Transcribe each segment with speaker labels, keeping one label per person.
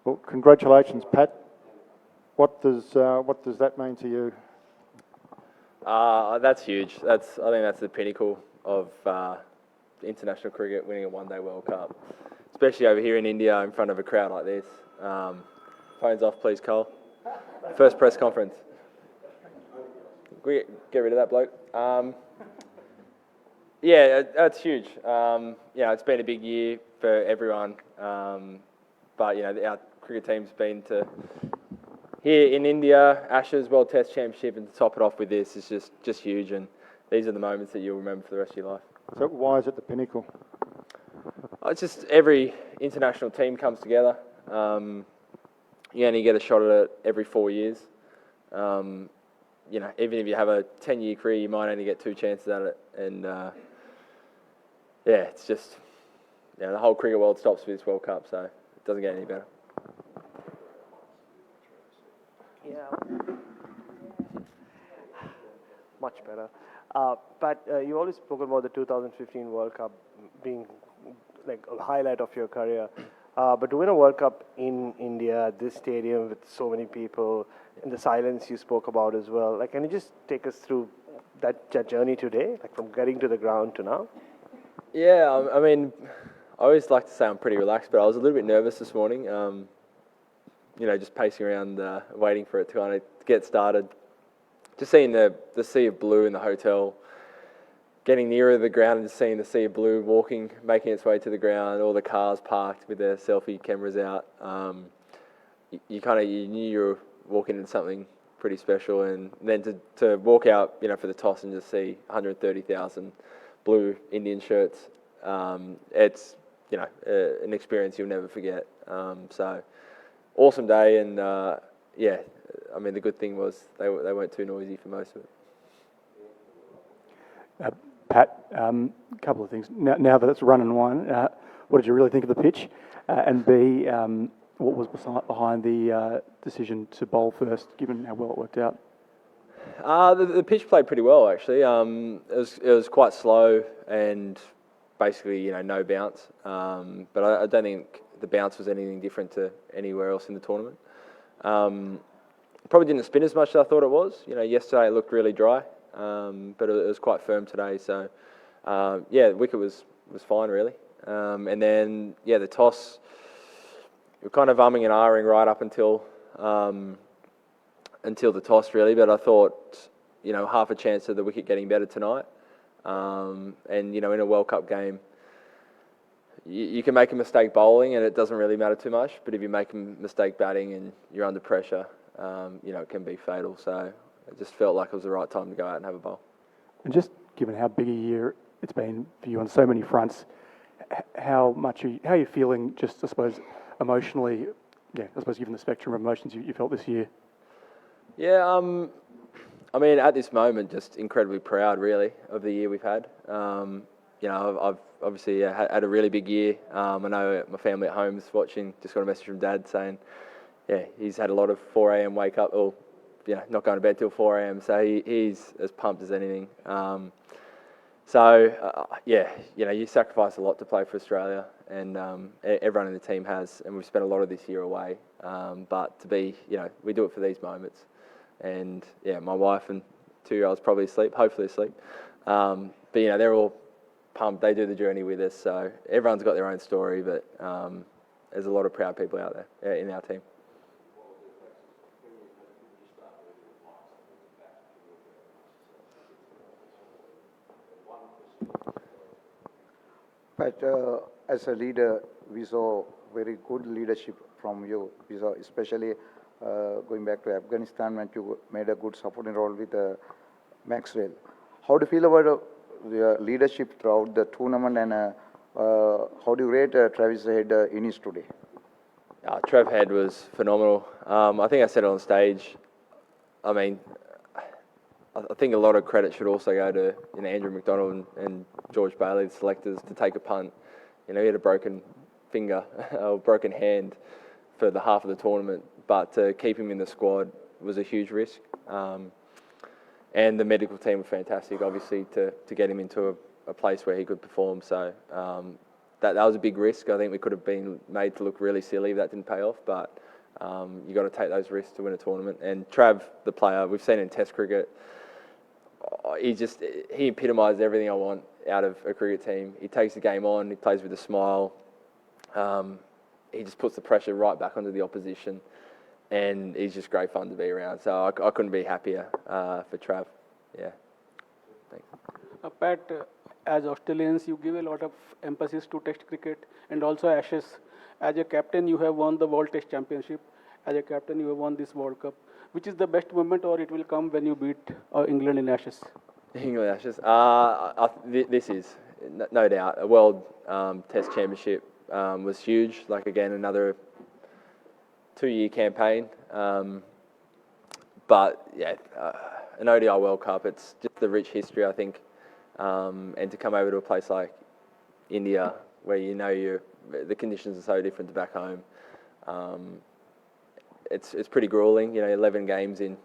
Speaker 1: Well, congratulations, Pat. What does that mean to you?
Speaker 2: That's huge. I think that's the pinnacle of international cricket, winning a one-day World Cup, especially over here in India in front of a crowd like this. Phones off, please, Cole. First press conference. Get rid of that bloke. Yeah, that's huge. It's been a big year for everyone. But our cricket team's been to here in India, Ashes World Test Championship, and to top it off with this is just huge. And these are the moments that you'll remember for the rest of your life.
Speaker 1: So why is it the pinnacle?
Speaker 2: It's just every international team comes together. You only get a shot at it every 4 years. Even if you have a 10-year career, you might only get 2 chances at it. And it's just the whole cricket world stops for this World Cup, so it doesn't get any better.
Speaker 3: Yeah, much better. But you always spoken about the 2015 World Cup being like a highlight of your career. But to win a World Cup in India, this stadium with so many people, and the silence you spoke about as well, can you just take us through that journey today, from getting to the ground to now?
Speaker 2: Yeah, I mean, I always like to say I'm pretty relaxed, but I was a little bit nervous this morning. Just pacing around, waiting for it to kind of get started. Just seeing the sea of blue in the hotel, getting nearer the ground and just seeing the sea of blue making its way to the ground, all the cars parked with their selfie cameras out. You knew you were walking into something pretty special, and then to walk out, for the toss and just see 130,000 blue Indian shirts, it's an experience you'll never forget. So awesome day, and the good thing was they weren't too noisy for most of it.
Speaker 1: Pat, a couple of things. Now that it's run and won, what did you really think of the pitch? And B, what was behind the decision to bowl first, given how well it worked out?
Speaker 2: The pitch played pretty well, actually. It was quite slow and basically, no bounce. But I don't think the bounce was anything different to anywhere else in the tournament. Probably didn't spin as much as I thought it was. Yesterday it looked really dry, but it was quite firm today. So, the wicket was fine, really. And then, the toss, we were kind of umming and ahhing right up until the toss, really. But I thought, half a chance of the wicket getting better tonight. And, in a World Cup game, you can make a mistake bowling and it doesn't really matter too much. But if you make a mistake batting and you're under pressure, it can be fatal. So it just felt like it was the right time to go out and have a bowl.
Speaker 1: And just given how big a year it's been for you on so many fronts, how are you feeling, just, I suppose, emotionally, given the spectrum of emotions you felt this year?
Speaker 2: Yeah, at this moment, just incredibly proud, really, of the year we've had. I've obviously had a really big year. I know my family at home is watching. Just got a message from Dad saying, he's had a lot of 4 a.m. wake up, or not going to bed till 4 a.m. So he's as pumped as anything. You sacrifice a lot to play for Australia, and everyone in the team has, and we've spent a lot of this year away. But to be, we do it for these moments. And my wife and 2-year-olds probably asleep, hopefully asleep. But they're all pumped. They do the journey with us. So everyone's got their own story, but there's a lot of proud people out there in our team.
Speaker 4: But as a leader, we saw very good leadership from you. We saw especially going back to Afghanistan when you made a good supporting role with Maxwell. How do you feel about your leadership throughout the tournament, and how do you rate Travis Head innings today?
Speaker 2: Trev Head was phenomenal. I think I said it on stage. I think a lot of credit should also go to Andrew McDonald and George Bailey, the selectors, to take a punt. He had a broken finger, or broken hand for the half of the tournament, but to keep him in the squad was a huge risk. And the medical team were fantastic, obviously, to get him into a place where he could perform. So, that was a big risk. I think we could have been made to look really silly if that didn't pay off, but you got to take those risks to win a tournament. And Trav, the player, we've seen in Test cricket, he epitomised everything I want out of a cricket team. He takes the game on, he plays with a smile. He just puts the pressure right back onto the opposition, and he's just great fun to be around. So I couldn't be happier for Trav. Yeah. Thanks.
Speaker 5: Pat, as Australians, you give a lot of emphasis to Test cricket and also Ashes. As a captain, you have won the World Test Championship. As a captain, you have won this World Cup. Which is the best moment, or it will come when you beat England in Ashes?
Speaker 2: England Ashes. This is, no doubt, a World Test Championship was huge. Like, again, another 2-year campaign. But, yeah, an ODI World Cup, it's just the rich history, I think. And to come over to a place like India, where you know the conditions are so different to back home, it's pretty grueling. 11 games in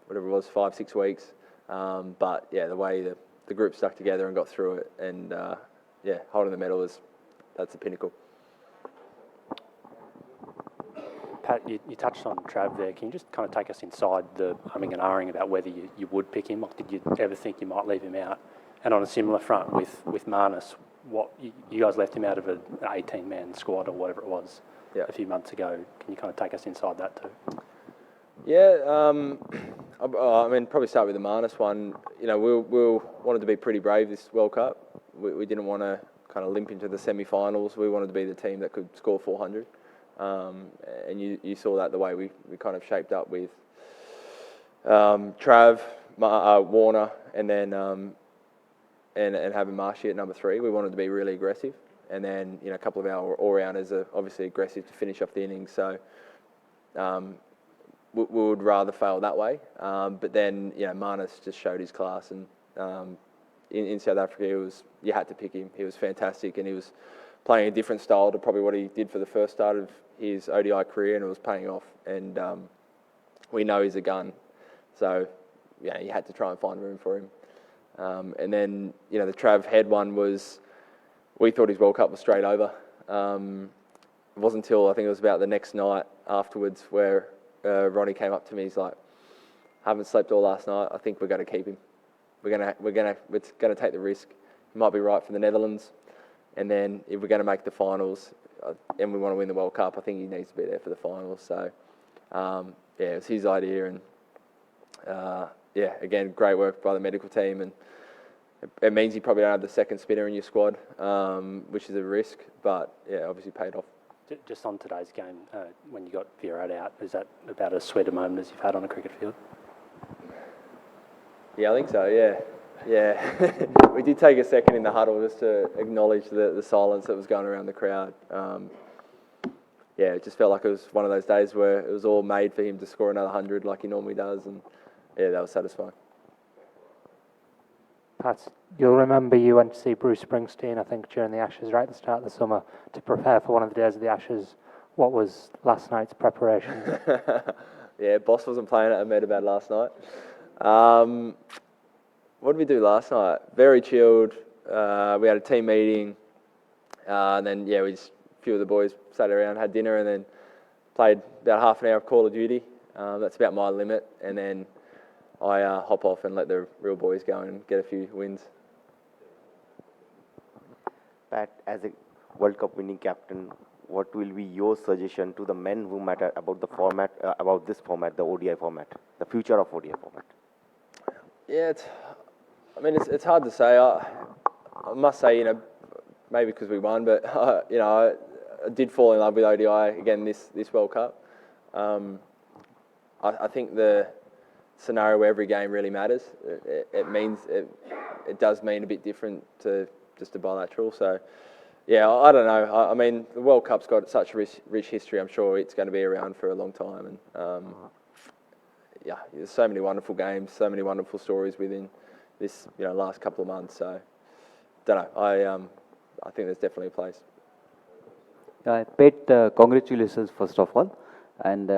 Speaker 2: whatever it was, 5-6 weeks. But yeah, the way the group stuck together and got through it, and yeah, holding the medal that's the pinnacle.
Speaker 6: Pat, you touched on Trav there. Can you just kind of take us inside the humming and ahhing about whether you would pick him, or did you ever think you might leave him out? And on a similar front with Marnus, you guys left him out of an 18-man squad or whatever it was a few months ago. Can you kind of take us inside that too?
Speaker 2: Yeah, I mean, probably start with the Marnus one. We wanted to be pretty brave this World Cup. We didn't want to kind of limp into the semi-finals. We wanted to be the team that could score 400. And you saw that the way we kind of shaped up with Trav, Warner, and then and having Marshy at number 3. We wanted to be really aggressive, and then a couple of our all-rounders are obviously aggressive to finish off the innings. So we would rather fail that way. But then Marnus just showed his class, and in South Africa you had to pick him. He was fantastic, and he was playing a different style to probably what he did for the first start of his ODI career, and it was paying off. And we know he's a gun, so you had to try and find room for him. And then the Trav Head one we thought his World Cup was straight over. It wasn't until I think it was about the next night afterwards where Ronnie came up to me. He's like, "Haven't slept all last night. I think we're going to keep him. We're going to take the risk. He might be right for the Netherlands, and then if we're going to make the finals and we want to win the World Cup, I think he needs to be there for the finals." So it was his idea, and again, great work by the medical team, and it means you probably don't have the second spinner in your squad, which is a risk, but obviously paid off.
Speaker 6: Just on today's game, when you got Virat out, is that about as sweet a moment as you've had on a cricket field? Yeah,
Speaker 2: I think so, yeah. We did take a second in the huddle just to acknowledge the silence that was going around the crowd. It just felt like it was one of those days where it was all made for him to score another 100 like he normally does, and that was satisfying.
Speaker 7: Pat, you'll remember you went to see Bruce Springsteen, I think, during the Ashes, right at the start of the summer, to prepare for one of the days of the Ashes. What was last night's preparation?
Speaker 2: Boss wasn't playing at Ahmedabad last night. What did we do last night? Very chilled. We had a team meeting, and then a few of the boys sat around, had dinner, and then played about half an hour of Call of Duty. That's about my limit, and then I hop off and let the real boys go and get a few wins.
Speaker 8: Pat, as a World Cup winning captain, what will be your suggestion to the men who matter about the format, about this format, the ODI format, the future of ODI format?
Speaker 2: Yeah, it's hard to say. I must say, maybe because we won, but I did fall in love with ODI again this World Cup. I think the scenario where every game really matters. It does mean a bit different to just a bilateral. So, I don't know. The World Cup's got such rich history. I'm sure it's going to be around for a long time. And there's so many wonderful games, so many wonderful stories within this last couple of months. So, don't know. I think there's definitely a place.
Speaker 9: Pete, congratulations first of all. And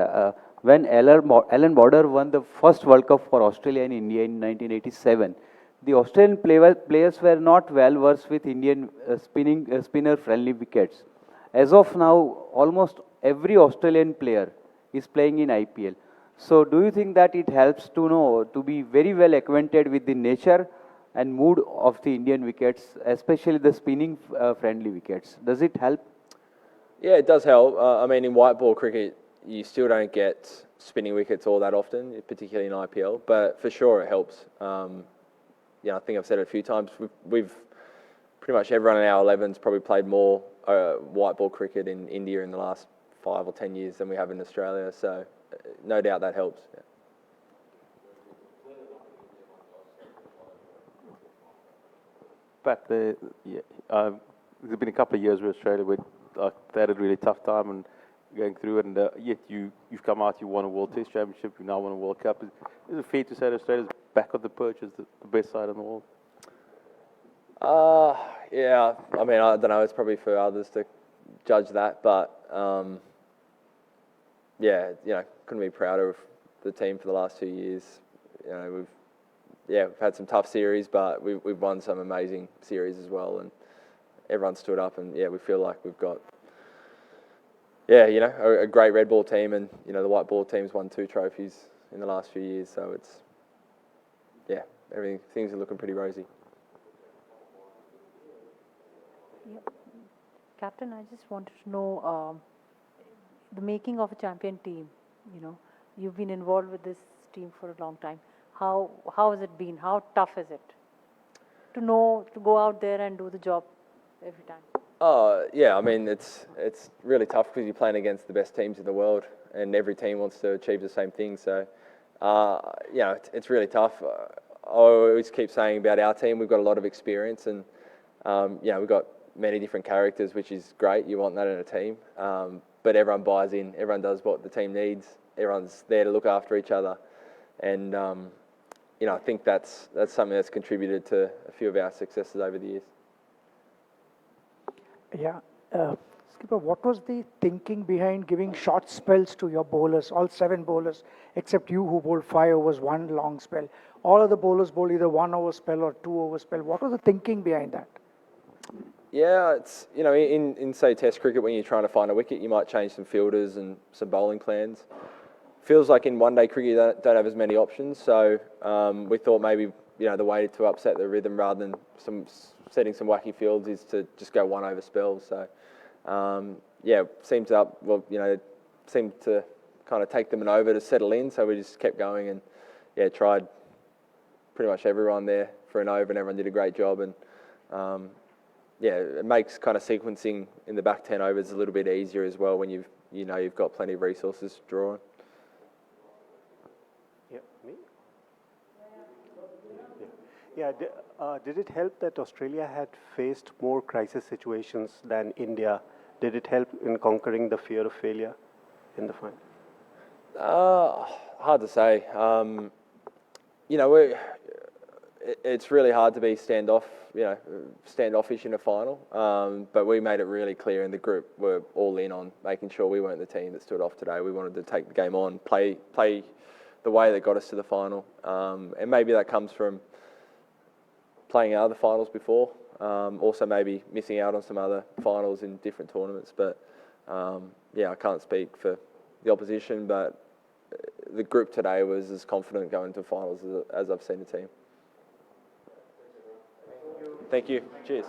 Speaker 9: when Alan Border won the first World Cup for Australia and India in 1987, the Australian players were not well versed with Indian spinner friendly wickets. As of now, almost every Australian player is playing in IPL. So do you think that it helps to be very well acquainted with the nature and mood of the Indian wickets, especially the spinning friendly wickets? Does it help?
Speaker 2: Yeah, it does help. I mean, in white ball cricket, you still don't get spinning wickets all that often, particularly in IPL. But for sure, it helps. I think I've said it a few times. We've pretty much everyone in our 11's probably played more white ball cricket in India in the last 5 or 10 years than we have in Australia. So no doubt that helps. Yeah.
Speaker 10: Pat, there's been a couple of years where Australia they had a really tough time and going through it, and yet you've come out, you won a World Test Championship, you now won a World Cup. Is it fair to say that Australia's back on the perch as the best side in the world?
Speaker 2: Yeah, I mean, I don't know, it's probably for others to judge that, but yeah, couldn't be prouder of the team for the last 2 years. We've had some tough series, but we've won some amazing series as well, and everyone stood up, and we feel like we've got a great red ball team, and the white ball team's won 2 trophies in the last few years, so it's things are looking pretty rosy.
Speaker 11: Yep. Captain, I just wanted to know the making of a champion team. You've been involved with this team for a long time. How has it been? How tough is it to go out there and do the job every time?
Speaker 2: Yeah, I mean, it's really tough because you're playing against the best teams in the world, and every team wants to achieve the same thing. So, it's really tough. I always keep saying about our team, we've got a lot of experience, and we've got many different characters, which is great. You want that in a team, but everyone buys in. Everyone does what the team needs. Everyone's there to look after each other, and I think that's something that's contributed to a few of our successes over the years.
Speaker 12: Yeah. Skipper, what was the thinking behind giving short spells to your bowlers, all 7 bowlers, except you who bowled 5 overs, 1 long spell? All other bowlers bowled either 1 over spell or 2 over spell. What was the thinking behind that?
Speaker 2: Yeah, it's, in say Test cricket, when you're trying to find a wicket, you might change some fielders and some bowling plans. Feels like in one-day cricket you don't have as many options, so we thought maybe the way to upset the rhythm rather than setting some wacky fields is to just go 1 over spells. So seemed to kind of take them an over to settle in, so we just kept going and tried pretty much everyone there for an over, and everyone did a great job, and it makes kind of sequencing in the back 10 overs a little bit easier as well when you've got plenty of resources to draw on.
Speaker 3: Yeah, did it help that Australia had faced more crisis situations than India? Did it help in conquering the fear of failure in the final?
Speaker 2: Hard to say. It's really hard to be standoffish in a final. But we made it really clear in the group, we're all in on making sure we weren't the team that stood off today. We wanted to take the game on, play the way that got us to the final. And maybe that comes from playing other finals before, also maybe missing out on some other finals in different tournaments. But I can't speak for the opposition, but the group today was as confident going to finals as I've seen the team. Thank you. Cheers.